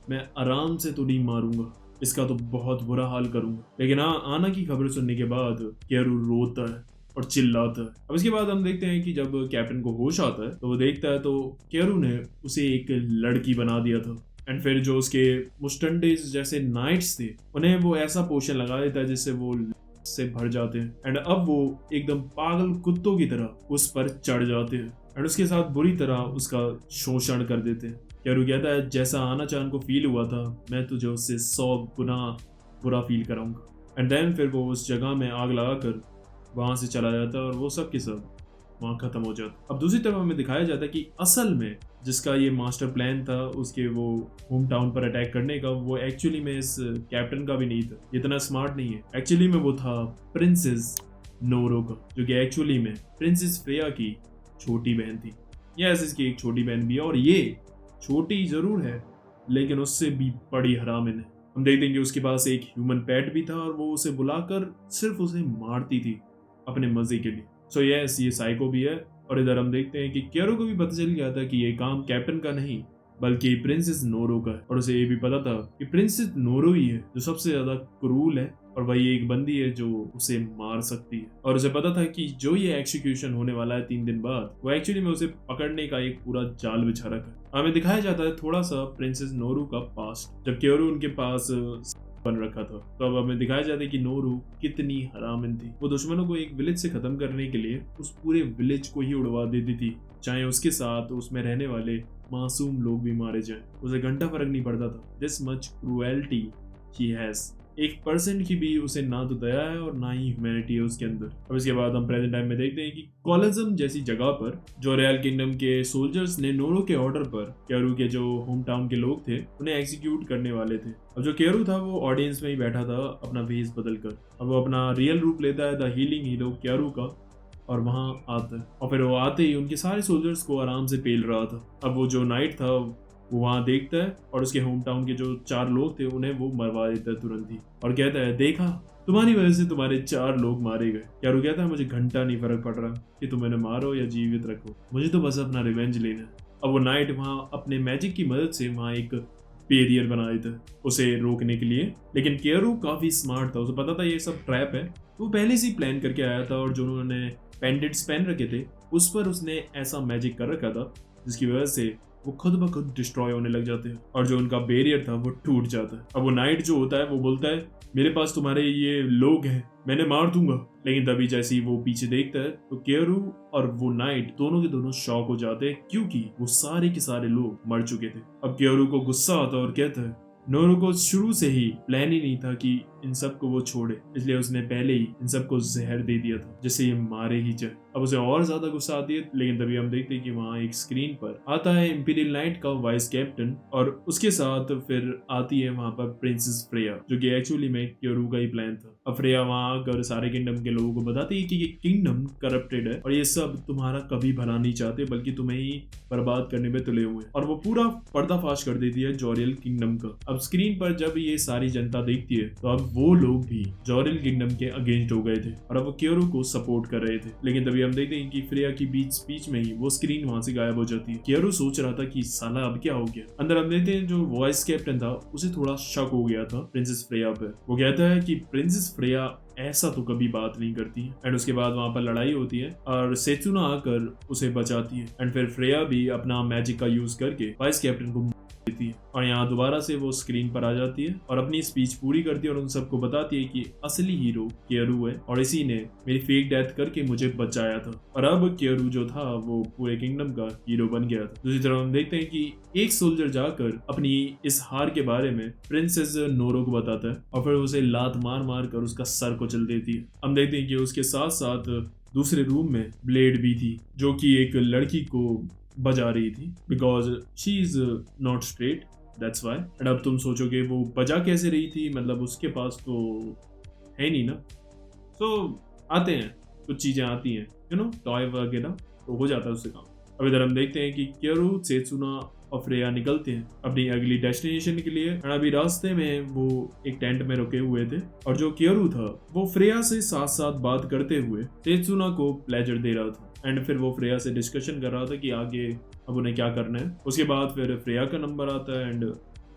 मैं आराम से तो नहीं मारूंगा, इसका तो बहुत बुरा हाल करूंगा। लेकिन हाँ, आना की खबर सुनने के बाद क्योरो रोता है और चिल्लाता है। अब इसके बाद हम देखते हैं कि जब कैप्टन को होश आता है तो वो देखता है तो क्योरो ने उसे एक लड़की बना दिया था एंड फिर जो उसके मुस्टंडेज जैसे नाइट्स थे उन्हें वो ऐसा पोशन लगा देता है जिससे वो से भर जाते हैं एंड अब वो एकदम पागल कुत्तों की तरह उस पर चढ़ जाते हैं एंड उसके साथ बुरी तरह उसका शोषण कर देते हैं। क्योरो कहता है जैसा आना चान को फील हुआ था मैं तुझे उससे 100 गुना बुरा फील कराऊंगा। एंड देन फिर वो उस जगह में आग लगाकर वहां से चला जाता है और वो सब के सब वहां खत्म हो जाता। अब दूसरी तरफ हमें दिखाया जाता है कि असल में जिसका ये मास्टर प्लान था उसके वो होम टाउन पर अटैक करने का, वो एक्चुअली में इस कैप्टन का भी नहीं था, इतना स्मार्ट नहीं है। एक्चुअली में वो था प्रिंसेस नोरो का, जो कि एक्चुअली में प्रिंसेस फ्रेया की छोटी बहन थी। यस, इसकी एक छोटी बहन भी है और ये छोटी जरूर है लेकिन उससे भी बड़ी हरामिन है। हम देखते हैं कि उसके पास एक ह्यूमन पेट भी था और वो उसे बुलाकर सिर्फ उसे मारती थी अपने मजे के लिए। सो यस, ये साइको भी है। और इधर हम देखते हैं कि क्योरो को भी पता चल गया था कि ये काम कैप्टन का नहीं बल्कि प्रिंसेस नोरो का है और उसे ये भी पता था कि प्रिंसेस नोरो ही है जो सबसे ज्यादा क्रूल है और वही एक बंदी है जो उसे मार सकती है। और उसे पता था कि जो ये एक्सिक्यूशन होने वाला है 3 दिन बाद, वो एक्चुअली में उसे पकड़ने का एक पूरा जाल बिछा रखा है। हमें दिखाया जाता है थोड़ा सा प्रिंसेस नोरो का पास्ट, जब क्योरो उनके पास बन रखा था। तो अब हमें दिखाया जाता है कि नोरू कितनी हरामिन थी। वो दुश्मनों को एक विलेज से खत्म करने के लिए उस पूरे विलेज को ही उड़वा देती थी, चाहे उसके साथ उसमें रहने वाले मासूम लोग भी मारे जाएं, उसे घंटा फर्क नहीं पड़ता था। This much cruelty she has. 1% की भी उसे ना तो दया है और ना ही ह्यूमैनिटी है उसके अंदर। अब इसके बाद हम प्रेजेंट टाइम में देखते हैं कि कॉलिज्म जैसी जगह पर जो रॉयल किंगडम के सोल्जर्स ने नोरो के ऑर्डर पर क्योरो के जो होम टाउन के लोग थे उन्हें एग्जीक्यूट करने वाले थे। अब जो क्योरो था वो ऑडियंस में ही बैठा था अपना भेष बदलकर। अब वो अपना रियल रूप लेता है द हीलिंग हीरो क्योरो का और वहां आता है और फिर वो आते ही उनके सारे सोल्जर्स को आराम से पेल रहा था। अब वो जो नाइट था वो वहां देखता है और उसके होम टाउन के जो 4 लोग थे उन्हें वो मरवा देता है तुरंत ही और कहता है देखा, तुम्हारी वजह से तुम्हारे 4 लोग मारे गए। क्योरो कहता है मुझे घंटा नहीं फर्क पड़ रहा कि तुम इन्हें मारो या जीवित रखो, मुझे तो बस अपना रिवेंज लेना है। अब वो नाइट वहां अपने मैजिक की मदद से वहां एक बैरियर बना देता है उसे रोकने के लिए। लेकिन क्योरो काफी स्मार्ट था, उसे पता था ये सब ट्रैप है, तो वो पहले से ही प्लान करके आया था और जो उन्होंने पेंडेंट्स पहन रखे थे उस पर उसने ऐसा मैजिक कर रखा था जिसकी वजह से वो खुद ब खुद डिस्ट्रॉय होने लग जाते हैं और जो उनका बैरियर था वो टूट जाता है। अब वो नाइट जो होता है वो बोलता है मेरे पास तुम्हारे ये लोग हैं, मैंने मार दूंगा। लेकिन तभी जैसे ही वो पीछे देखता है तो क्योरो और वो नाइट दोनों के दोनों शॉक हो जाते हैं क्योंकि वो सारे के सारे लोग मर चुके थे। अब क्योरो को गुस्सा आता है और कहता है नोरो को शुरू से ही प्लान ही नहीं था कि इन सबको वो छोड़े, इसलिए उसने पहले ही इन सबको जहर दे दिया था जिससे ये मारे ही जाए। अब उसे और ज्यादा गुस्सा आती है लेकिन तभी हम देखते हैं कि वहाँ एक स्क्रीन पर आता है इंपीरियल नाइट का वाइस कैप्टन और उसके साथ फिर आती है वहाँ पर प्रिंसेस फ्रेया जो कि एक्चुअली में क्योरो का ही प्लान था। अब फ्रेया वहाँ आकर सारे किंगडम के लोगों को बताती है कि ये किंगडम करप्टेड है और ये सब तुम्हारा कभी भला नहीं चाहते बल्कि तुम्हें ही बर्बाद करने में तुले हुए हैं और वो पूरा पर्दाफाश कर देती है जॉरियल किंगडम का। अब स्क्रीन पर जब ये सारी जनता देखती है तो अब वो लोग भी जॉरियल किंगडम के अगेंस्ट हो गए थे और अब वो क्योरो को सपोर्ट कर रहे थे। लेकिन तभी हम देखते हैं कि फ्रेया की बीच में ही वो स्क्रीन वहां से गायब हो जाती है। क्योरो सोच रहा था कि साला अब क्या हो गया। अंदर हम देखते हैं जो वॉइस कैप्टन था उसे थोड़ा शक हो गया था प्रिंसेस फ्रेया पे। वो कहता है कि प्रिंसेस फ्रेया ऐसा तो कभी बात नहीं करती। एंड उसके बाद वहां पर लड़ाई होती है और सेचुना आकर उसे बचाती है। एंड फिर फ्रेया भी अपना मैजिक का यूज करके वाइस कैप्टन को देती है और यहाँ दोबारा से वो स्क्रीन पर आ जाती है और अपनी स्पीच पूरी करती है और उन सबको बताती है कि असली हीरो केयरू है और इसी ने मेरी फेक डेथ करके मुझे बचाया था और अब केयरू जो था वो पूरे किंगडम का हीरो बन गया था। दूसरी तरफ हम देखते हैं कि एक सोल्जर जाकर अपनी इस हार के बारे में प्रिंसेस नोरो को बताता है और फिर उसे लात मार मार कर उसका सर को चल देती है। हम देखते हैं कि उसके साथ साथ दूसरे रूम में ब्लेड भी थी जो कि एक लड़की को बजा रही थी because she is not straight, that's why. And अब तुम सोचोगे वो बजा कैसे रही थी, मतलब उसके पास तो है नहीं ना। सो आते हैं कुछ चीजें आती हैं टॉय वगैरह, तो हो जाता है उससे काम। अब इधर हम देखते हैं कि केयरू, सेत्सुना और फ्रेया निकलते हैं अपनी अगली डेस्टिनेशन के लिए। और अभी रास्ते में वो एक टेंट में रुके हुए थे और जो केयरू था वो फ्रेया से साथ साथ बात करते हुए सेत्सुना को प्लेजर दे रहा था। एंड फिर वो फ्रेया से डिस्कशन कर रहा था कि आगे अब उन्हें क्या करना है। उसके बाद फिर फ्रेया का नंबर आता है एंड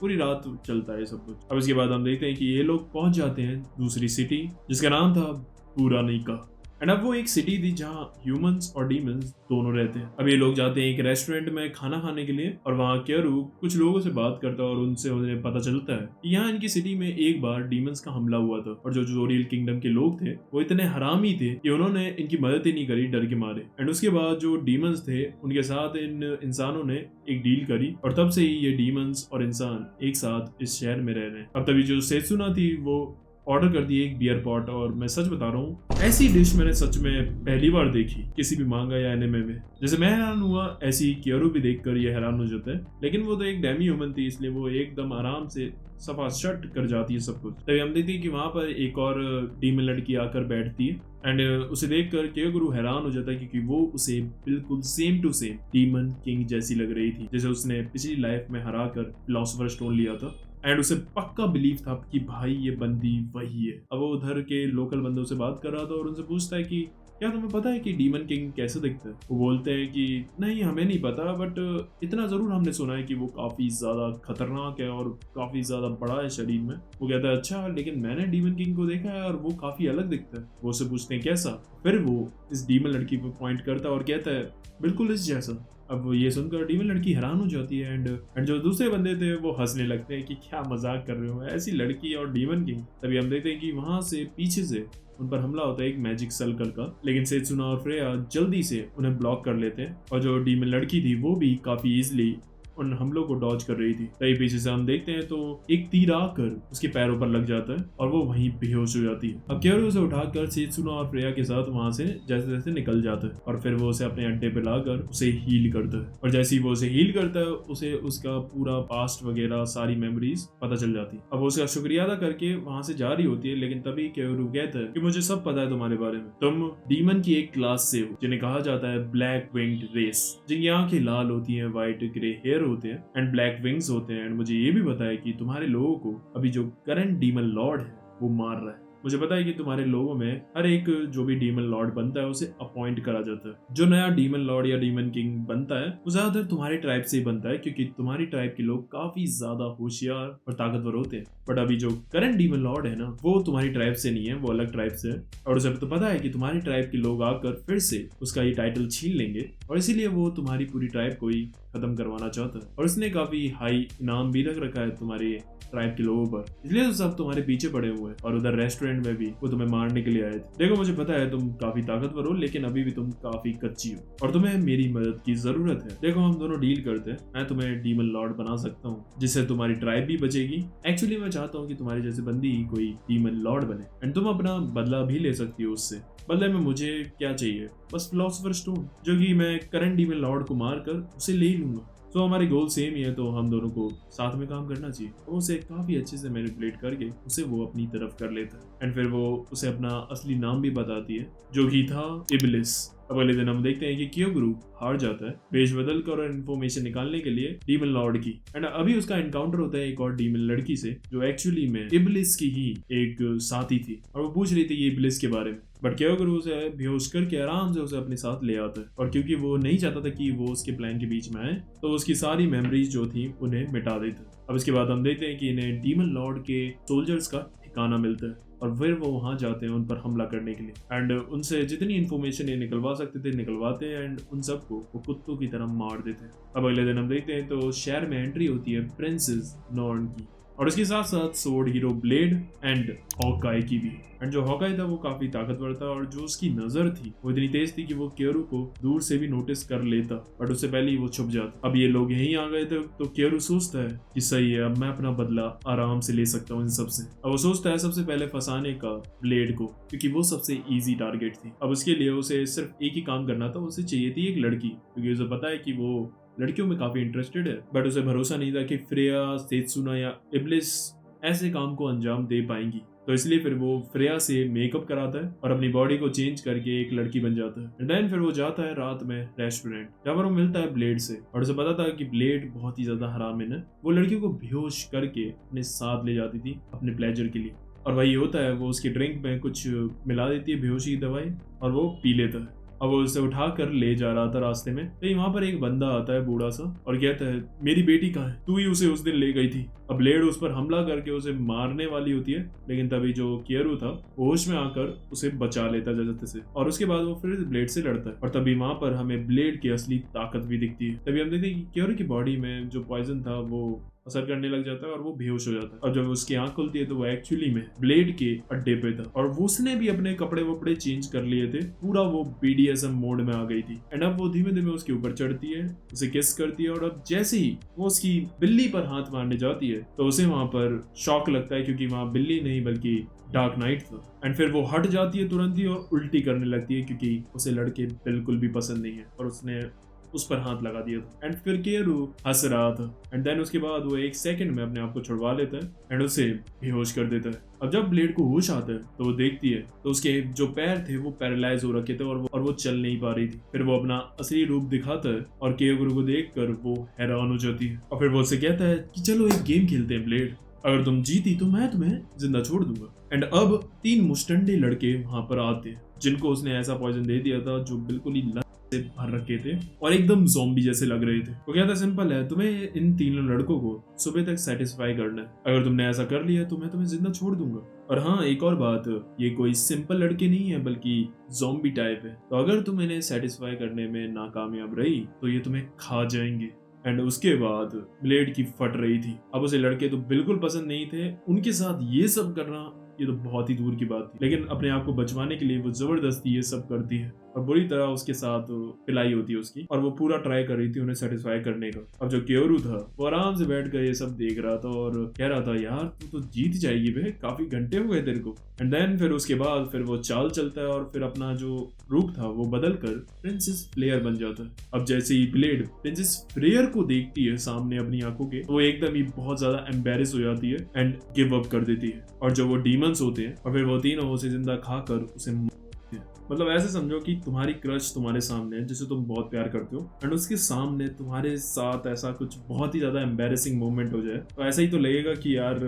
पूरी रात चलता है सब कुछ। अब इसके बाद हम देखते हैं कि ये लोग पहुंच जाते हैं दूसरी सिटी जिसका नाम था पुरानिका। एंड अब वो एक सिटी थी जहाँ ह्यूमंस और डीमंस दोनों रहते हैं। अब ये लोग जाते हैं एक रेस्टोरेंट में खाना खाने के लिए और वहाँ केयरू कुछ लोगों से बात करता है और उनसे उन्हें पता चलता है कि यहाँ इनकी सिटी में एक बार डीमंस का हमला हुआ था और जो जोरियल किंगडम के लोग थे वो इतने हरामी थे कि उन्होंने इनकी मदद ही नहीं करी डर के मारे। एंड उसके बाद जो डीमंस थे उनके साथ इन इंसानों ने एक डील करी और तब से ही ये डीमंस और इंसान एक साथ इस शहर में रह रहे हैं। अब तभी जो सेत्सुना थी वो ऑर्डर कर दिया एक बियर पॉट और मैं सच बता रहा हूँ ऐसी डिश मैंने सच में पहली बार देखी किसी भी मांगा या एनिमे में। जैसे मैं हैरान हुआ ऐसी ही केयरू भी देखकर ये हैरान हो जाता है, लेकिन वो तो एक डेमी ह्यूमन थी इसलिए वो एकदम आराम से सफा शट कर जाती है सब कुछ। तभी हम देखते हैं कि वहां पर एक और डीमन लड़की आकर बैठती है एंड उसे देखकर केयरू हैरान हो जाता है क्योंकि वो उसे बिल्कुल same to same demon king जैसी लग रही थी जैसे उसने पिछली लाइफ में हरा कर फिलोसोफर स्टोन लिया था। एंड उसे पक्का बिलीव था कि भाई ये बंदी वही है। अब वो उधर के लोकल बंदों से बात कर रहा था और उनसे पूछता है कि क्या तुम्हें पता है कि डीमन किंग कैसे दिखता है। वो बोलते हैं कि नहीं हमें नहीं पता, बट इतना जरूर हमने सुना है कि वो काफी ज्यादा खतरनाक है और काफी ज्यादा बड़ा है शरीर में। वो कहता है अच्छा, लेकिन मैंने डीमन किंग को देखा है और वो काफी अलग दिखता है। वो उससे पूछते हैं कैसा। फिर वो इस डीमन लड़की पर पॉइंट करता है और कहता है बिल्कुल इस जैसा। अब वो ये सुनकर डीमन लड़की हैरान हो जाती है एंड जो दूसरे बंदे थे वो हंसने लगते हैं कि क्या मजाक कर रहे हो, ऐसी लड़की और डीमन किंग। तभी हम देखते हैं कि वहां से पीछे से उन पर हमला होता है एक मैजिक सर्कल का, लेकिन सेत्सुना और फ्रेया जल्दी से उन्हें ब्लॉक कर लेते हैं और जो डीमन लड़की थी वो भी काफी इजीली उन हमलों को डॉज कर रही थी। तभी पीछे से हम देखते हैं तो एक तीर आकर उसके पैरों पर लग जाता है और वो वहीं बेहोश हो जाती है। अब केयरू उसे उठाकर सेत्सुना और फ्रेया के साथ वहां से जैसे जैसे निकल जाता है और फिर वो उसे अपने अड्डे पे लाकर उसे हील करता है और जैसे ही वो उसे हील करता है उसे उसका पूरा पास्ट वगैरह सारी मेमोरीज पता चल जाती है। अब वो उसका शुक्रिया अदा करके वहां से जा रही होती है, लेकिन तभी केयरू कहता है कि मुझे सब पता है तुम्हारे बारे में, तुम डीमन की एक क्लास से हो जिन्हें कहा जाता है ब्लैक विंग्ड रेस, जिनकी आंखें लाल होती है, व्हाइट ग्रे हेयर होते हैं एंड ब्लैक विंग्स होते हैं। एंड मुझे ये भी पता है कि तुम्हारे लोगों को अभी जो करंट डीमन लॉर्ड है वो मार रहा है। मुझे पता है कि तुम्हारे लोगों में हर एक जो भी डीमन लॉर्ड बनता है उसे अपॉइंट करा जाता है। जो नया डीमन लॉर्ड या डीमन किंग बनता है वो ज्यादातर तुम्हारे ट्राइब से ही बनता है क्योंकि तुम्हारी ट्राइब के लोग काफी ज्यादा होशियार और ताकतवर होते हैं। बट अभी जो करंट डीमन लॉर्ड है ना वो तुम्हारी ट्राइब से नहीं है, वो अलग ट्राइब से है और उसे तो पता है कि तुम्हारी ट्राइब के लोग आकर फिर से उसका ये टाइटल छीन लेंगे और इसीलिए वो तुम्हारी पूरी ट्राइब को ही खत्म करवाना चाहता है और उसने काफी हाई इनाम भी रख रखा है तुम्हारे ट्राइब के लोगों पर, इसलिए तो सब तुम्हारे पीछे पड़े हुए हैं और उधर रेस्टोरेंट में भी वो तुम्हें मारने के लिए आए थे। देखो मुझे पता है तुम काफी ताकतवर हो, लेकिन अभी भी तुम काफी कच्ची हो और तुम्हें मेरी मदद की जरूरत है। देखो हम दोनों डील करते हैं, मैं तुम्हें डीमन लॉर्ड बना सकता हूँ जिससे तुम्हारी ट्राइब भी बचेगी। एक्चुअली मैं चाहता हूँ कि तुम्हारी जैसे बंदी ही कोई डीमन लॉर्ड बने एंड तुम अपना बदला भी ले सकती हो उससे। बदले में मुझे क्या चाहिए, बस फिलोसोफर स्टोन, जो कि मैं करंट डीमन लॉर्ड को मारकर उसे ले लूंगा। तो हमारे गोल सेम ही है, तो हम दोनों को साथ में काम करना चाहिए। और उसे काफी अच्छे से मैनिपुलेट करके उसे वो अपनी तरफ कर लेता है एंड फिर वो उसे अपना असली नाम भी बताती है जो कि था इब्लिस। अब अगले दिन हम देखते हैं कि केयरू हार जाता है वेश बदल कर और इन्फॉर्मेशन निकालने के लिए डीमन लॉर्ड की। एंड अभी उसका एनकाउंटर होता है एक और डीमन लड़की से जो एक्चुअली में इब्लिस की ही एक साथी थी और वो पूछ रही थी इब्लिस के बारे में। बट केयरू उसे बेहोश करके आराम से उसे अपने साथ ले आता है और क्योंकि वो नहीं चाहता था कि वो उसके प्लान के बीच में आए तो उसकी सारी मेमोरीज जो थी उन्हें मिटा देता है। अब इसके बाद हम देखते हैं कि इन्हें डीमन लॉर्ड के सोल्जर्स का ठिकाना मिलता है और फिर वो वहां जाते हैं उन पर हमला करने के लिए एंड उनसे जितनी इन्फॉर्मेशन ये निकलवा सकते थे निकलवाते हैं एंड उन सबको वो कुत्तों की तरह मार देते हैं। अब अगले दिन हम देखते हैं तो शहर में एंट्री होती है प्रिंसेस नॉर्न की और उसके साथ साथ sword hero blade and Hawkeye की भी। एंड जो हॉकाई था वो काफी ताकतवर था और जो उसकी नजर थी वो इतनी तेज थी कि वो केरू को दूर से भी नोटिस कर लेता बट उससे पहले ही वो छुप जाता। अब ये लोग यहीं आ गए थे तो केरू सोचता है कि सही है, अब मैं अपना बदला आराम से ले सकता हूँ इन सबसे। अब वो सोचता है सबसे पहले फंसाने का ब्लेड को, क्योंकि वो सबसे ईजी टारगेट थी। अब उसके लिए उसे सिर्फ एक ही काम करना था, उसे चाहिए थी एक लड़की, क्योंकि उसे पता है कि वो लड़कियों में काफी इंटरेस्टेड है बट उसे भरोसा नहीं था कि फ्रेया, सेत्सुना या इब्लिस ऐसे काम को अंजाम दे पाएंगी। तो इसलिए फिर वो फ्रेया से मेकअप कराता है और अपनी बॉडी को चेंज करके एक लड़की बन जाता है। देन फिर वो जाता है रात में रेस्टोरेंट जहाँ पर वो मिलता है ब्लेड से और उसे पता था कि ब्लेड बहुत ही ज्यादा हरामिन है। वो लड़कियों को बेहोश करके अपने साथ ले जाती थी अपने प्लेजर के लिए और वही होता है, वो उसकी ड्रिंक में कुछ मिला देती है बेहोशी की दवाई और वो पी लेता है। अब वो उसे उठा कर ले जा रहा था रास्ते में तो वहां पर एक बंदा आता है बूढ़ा सा और कहता है मेरी बेटी कहाँ है, तू ही उसे उस दिन ले गई थी। अब ब्लेड उस पर हमला करके उसे मारने वाली होती है लेकिन तभी जो केरू था होश में आकर उसे बचा लेता जैसे तैसे और उसके बाद वो फिर ब्लेड से लड़ता है और तभी वहां पर हमें ब्लेड की असली ताकत भी दिखती है। तभी हम देखते हैं कि केरू की बॉडी में जो पॉइजन था वो असर करने लग जाता है और वो बेहोश हो जाता है और जब उसकी आंख खुलती है तो वो एक्चुअली में ब्लेड के अड्डे पे था और वो उसने भी अपने कपड़े वपड़े चेंज कर लिए थे, पूरा वो BDSM मोड में आ गई थी। एंड अब वो धीमे धीमे उसके ऊपर चढ़ती है, उसे किस करती है और अब जैसे ही वो उसकी बिल्ली पर हाथ मारने जाती है तो उसे वहां पर शॉक लगता है क्योंकि वहां बिल्ली नहीं बल्कि डार्क नाइट था। एंड फिर वो हट जाती है तुरंत ही और उल्टी करने लगती है क्योंकि उसे लड़के बिल्कुल भी पसंद नहीं है और उसने उस पर हाथ लगा दिया था। एंड फिर केरू हंस रहा था एंड देन उसके बाद वो 1 सेकंड में अपने आप को छुड़वा लेता है एंड उसे बेहोश कर देता है। अब जब ब्लेड को होश आता है तो वो देखती है तो उसके जो पैर थे वो पैरालाइज हो रखे थे और वो चल नहीं पा रही थी। फिर वो अपना असली रूप दिखाता है और केरू को देखकर वो हैरान हो जाती है और फिर वो उसे कहता है कि चलो एक गेम खेलते हैं ब्लेड, अगर तुम जीती तो मैं तुम्हें जिंदा छोड़ दूंगा। एंड अब 3 मुस्टंडे लड़के वहां पर आते हैं जिनको उसने ऐसा पॉइजन दे दिया था जो बिल्कुल ही से भर रखे थे और एकदम ज़ॉम्बी जैसे लग रहे थे। वो कहता सिंपल है, तुम्हें इन 3 लड़कों को सुबह तक सेटिस्फाई करना है, अगर तुमने ऐसा कर लिया तो मैं तुम्हें जिंदा छोड़ दूंगा। और हाँ, एक और बात, ये कोई सिंपल लड़के नहीं है बल्कि ज़ॉम्बी टाइप है, तो अगर तुम इन्हें सेटिस्फाई करने में नाकामयाब रही तो ये तुम्हें खा जाएंगे। एंड उसके बाद ब्लेड की फट रही थी। अब उसे लड़के तो बिल्कुल पसंद नहीं थे, उनके साथ ये सब करना ये तो बहुत ही दूर की बात थी, लेकिन अपने आप को बचवाने के लिए वो जबरदस्ती ये सब करती है और बुरी तरह उसके साथ पिलाई होती है उसकी और वो पूरा ट्राई कर रही थी उन्हें सेटिस्फाई करने का। अब जो केरू था वो आराम से बैठ कर ये सब देख रहा था और कह रहा था यार तू तो जीत जाएगी बे, काफी घंटे हो गए तेरे को। एंड देन फिर उसके बाद फिर वो चाल चलता है और फिर अपना जो रूप था वो बदल कर प्रिंसेस फ्लेयर बन जाता है। अब जैसे ही ब्लेड प्रिंसेस फ्लेयर को देखती है सामने अपनी आंखों के, वो एकदम ही बहुत ज्यादा एम्बेरस हो जाती है एंड गिव अप कर देती है और जो वो डीमंस होते हैं और फिर वो तीनों उसे जिंदा खाकर उसे मतलब ऐसे समझो कि तुम्हारी क्रश तुम्हारे सामने है जिसे तुम बहुत प्यार करते हो एंड उसके सामने तुम्हारे साथ ऐसा कुछ बहुत ही ज्यादा एम्बेरसिंग मोमेंट हो जाए तो ऐसा ही तो लगेगा कि यार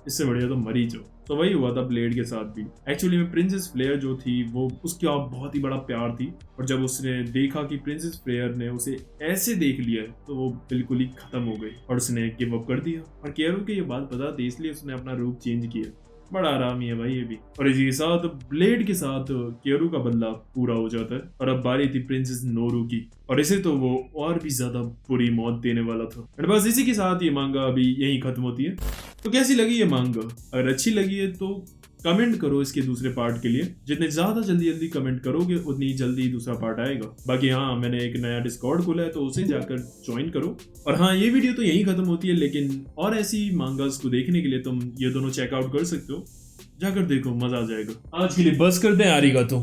इससे बढ़िया तो मरी जाओ। तो वही हुआ था ब्लेड के साथ भी। एक्चुअली में प्रिंसेस फ्लेयर जो थी वो उसकी आप बहुत ही बड़ा प्यार थी और जब उसने देखा कि प्रिंसेस फ्लेयर ने उसे ऐसे देख लिया तो वो बिल्कुल ही खत्म हो गई और उसने गिव अप कर दिया। और केरू के ये बात पता थी इसलिए उसने अपना रूप चेंज किया। बड़ा आरामी है भाई ये भी। और इसी के साथ ब्लेड के साथ केरू का बदला पूरा हो जाता है और अब बारी थी प्रिंसेस नोरू की और इसे तो वो और भी ज्यादा बुरी मौत देने वाला था। और बस इसी के साथ ये मांगा अभी यही खत्म होती है। तो कैसी लगी ये मांगा? अगर अच्छी लगी है तो कमेंट करो इसके दूसरे पार्ट के लिए। जितने ज्यादा जल्दी कमेंट करोगे उतनी जल्दी दूसरा पार्ट आएगा। बाकी हाँ, मैंने एक नया डिस्कॉर्ड खोला है तो उसे जाकर ज्वाइन करो। और हाँ, ये वीडियो तो यहीं खत्म होती है, लेकिन और ऐसी मांगास को देखने के लिए तुम ये दोनों चेकआउट कर सकते हो। जाकर देखो, मजा आ जाएगा। आज के लिए बस कर दें, आरिगातो।